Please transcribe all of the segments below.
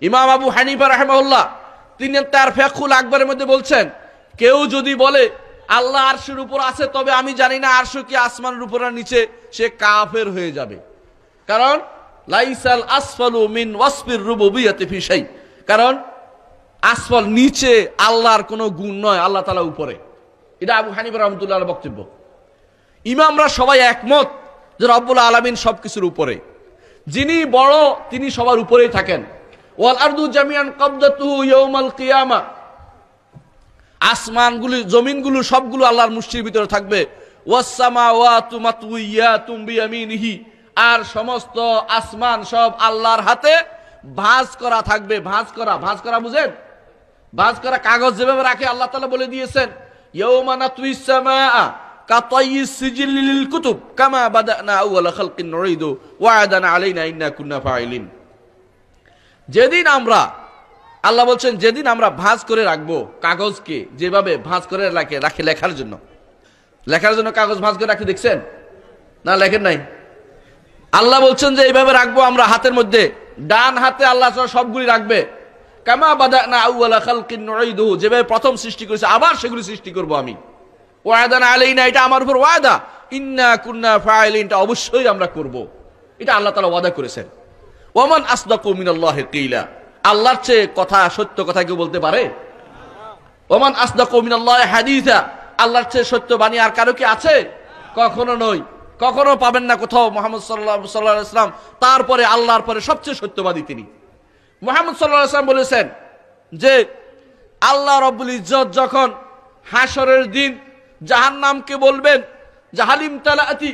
ইমাম আবু হানিফা রাহিমাহুল্লাহ তিনি তার ফিকহুল আকবরের মধ্যে বলছেন, কেউ যদি বলে আল্লাহ আরশের উপর আছে তবে আমি জানি না আরশ কি আসমানের উপর আর নিচে, সে কাফের হয়ে যাবে। কারণ লাইসাল আসফালু মিন ওয়াসফির রুবুবিয়্যাতি ফি শাই, কারণ আসফল নিচে আল্লাহর কোনো গুণ নয়, আল্লাহ তাআলা উপরে। এটা আবু হানিফা রাহমাতুল্লাহর বক্তব্য। ইমামরা সবাই একমত যে রব্বুল আলামিন সবকিছুর উপরে, যিনি বড় তিনি সবার উপরেই থাকেন। ওয়াল আরদু জামিআন কবদাতুহু ইয়াউমাল কিয়ামা, আসমানগুলো জমিনগুলো সবগুলো আল্লাহর মুষ্টির ভিতরে থাকবে। ওয়াস সামাওয়াতু মাতউইয়াতুম বিয়ামিনিহি, আর সমস্ত আসমান সব আল্লাহর হাতে ভাঁজ করা থাকবে। ভাঁজ করা বুঝেন? ভাঁজ করা কাগজ যেভাবে রাখে আল্লাহ তাআলা বলে দিয়েছেন, ইয়াউমা নাতুইস সামাআ কাতাইয়িস সিজিল লিল কুতুব কামা বাদানা আউয়ালা খালকিন নুঈদু ওয়া'দানা আলাইনা ইন্না কুন্না ফাইলিন। যেদিন আমরা, আল্লাহ বলছেন, যেদিন আমরা ভাঁজ করে রাখবো কাগজকে, যেভাবে ভাঁজ করে রাখে লেখার জন্য কাগজ ভাঁজ করে রাখি, দেখছেন না? লেখেন নাই? আল্লাহ বলছেন যে এইভাবে রাখবো আমরা হাতের মধ্যে, ডান হাতে আল্লাহ সবগুলি রাখবে। কামা বাদানা আউয়ালা খালকিন নুঈদু, যেভাবে প্রথম সৃষ্টি করেছে আবার সেগুলি সৃষ্টি করব আমি। ওয়া'দানা আলাইনা, এটা আমার উপর ওয়াদা। ইন্না কুন্না ফাইলিন, এটা অবশ্যই আমরা করব। এটা আল্লাহ তাআলা ওয়াদা করেছেন। ওয়ামান আসদাকু মিনাল্লাহি কিলা, আল্লাহর চেয়ে কথা, সত্য কথা কেউ বলতে পারে? ওয়ামান আসদাকু মিনাল্লাহি হাদিসা, আল্লাহর চেয়ে সত্য বাণী আর কারো কি আছে? কখনো নয়, কখনো পাবেন না কোথাও। মুহাম্মদ সাল্লাল্লাহু আলাইহি ওয়াসাল্লাম, তারপরে আল্লাহর পরে সবচেয়ে সত্যবাদী তিনি। মুহাম্মদ সাল্লাল্লাহু আলাইহি ওয়াসাল্লাম বলেছেন যে আল্লাহ রাব্বুল ইজ্জত যখন হাসরের দিন জাহান্নামকে বলবেন, জাহালিম তালাতি,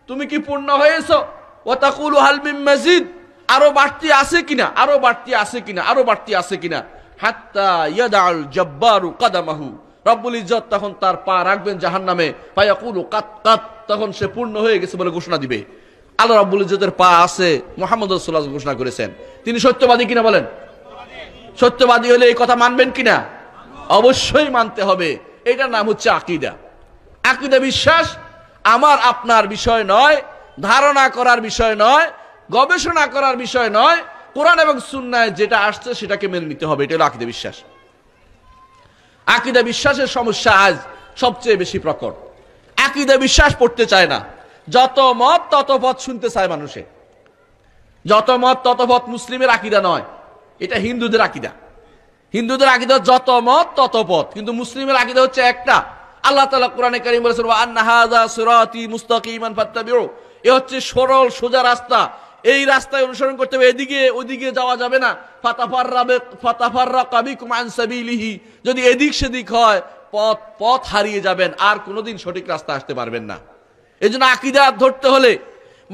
তুমি কি পূর্ণ হয়েছো? ওয়া তাকুলু হাল মিন মাজিদ, আরো বাড়তি আছে কিনা, আরো বাড়তি আছে কিনা, আরো বাড়তি আছে কিনা। হাত্তা ইয়াদাল জব্বারু কদমাহু, রব্বুল ইজ্জত তখন তার পা রাখবেন জাহান্নামে, ফায়াকুলু কাত কাত, তখন সে পূর্ণ হয়ে গেছে বলে ঘোষণা দিবে। আল্লাহ রাব্বুল ইজ্জতের পা আছে, মুহাম্মদ রাসূলুল্লাহ সাল্লাল্লাহু আলাইহি ওয়াসাল্লাম ঘোষণা করেছেন। তিনি সত্যবাদী কিনা বলেন? সত্যবাদী হলে এই কথা মানবেন কিনা? অবশ্যই মানতে হবে। এটার নাম হচ্ছে আকীদা। আকীদা বিশ্বাস আমার আপনার বিষয় নয়, ধারণা করার বিষয় নয়, গবেষণা করার বিষয় নয়। কোরআন এবং সুন্নায় যেটা আসছে সেটাকে মেনে নিতে হবে। এটা হলো আকীদা বিশ্বাস। আকীদা বিশ্বাসের সমস্যা আজ সবচেয়ে বেশি প্রকট। আকীদা বিশ্বাস পড়তে চায় না, যত মত তত পথ শুনতে চায় মানুষে। যত মত তত পথ মুসলিমের আকীদা নয়, এটা হিন্দুদের আকীদা। হিন্দুদের আকীদা যত মত তত পথ, কিন্তু মুসলিমের আকীদা হচ্ছে একটা। আল্লাহ তাআলা কোরআনে কারীম বলেছেন, ওয়া আন্না হাযা সিরাতি মুস্তাকিমান ফাত্তাবিউ, এ হচ্ছে সরল সোজা রাস্তা, এই রাস্তায় অনুসরণ করতে হবে, এদিকে ওদিকে যাওয়া যাবে না। ফাতাফাররাকা বিকুম আন সাবিলিহি, যদি এদিক সেদিক হয় পথ হারিয়ে যাবেন, আর কোনোদিন সঠিক রাস্তা আসতে পারবেন না। এজন্য আকীদা ধরতে হলে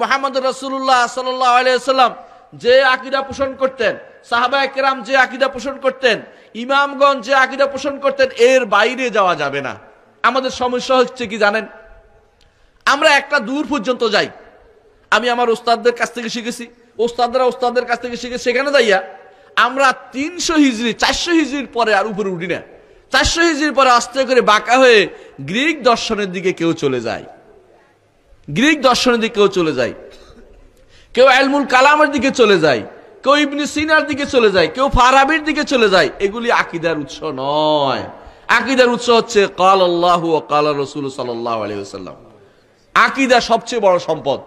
মুহাম্মদ রাসূলুল্লাহ সাল্লাল্লাহু আলাইহি ওয়াসাল্লাম যে আকীদা পোষণ করতেন, সাহাবায়ে কেরাম যে আকীদা পোষণ করতেন, ইমামগণ যে আকীদা পোষণ করতেন, এর বাইরে যাওয়া যাবে না। আমাদের সমস্যা হচ্ছে কি জানেন? আমরা একটা দূর পর্যন্ত যাই। আমি আমার ওস্তাদদের কাছ থেকে শিখেছি, ওস্তাদরা ওস্তাদদের কাছ থেকে শিখে, সেখানে যাইয়া আমরা 300 হিজরি 400 হিজরির পরে আর উপরে উঠি না। 400 হিজরির পরে আস্তে করে বাঁকা হয়ে গ্রিক দর্শনের দিকে কেউ চলে যায়, গ্রিক দর্শনের দিকে কেউ চলে যায়, কেউ ইলমুল কালামের দিকে চলে যায়, কেউ ইবনে সিনার দিকে চলে যায়, কেউ ফারাবির দিকে চলে যায়। এগুলি আকীদার উৎস নয়। আকীদার উৎস হচ্ছে ক্বাল আল্লাহু ওয়া ক্বাল রাসূলুল্লাহ সাল্লাল্লাহু আলাইহি ওয়াসাল্লাম। আকীদা সবচেয়ে বড় সম্পদ।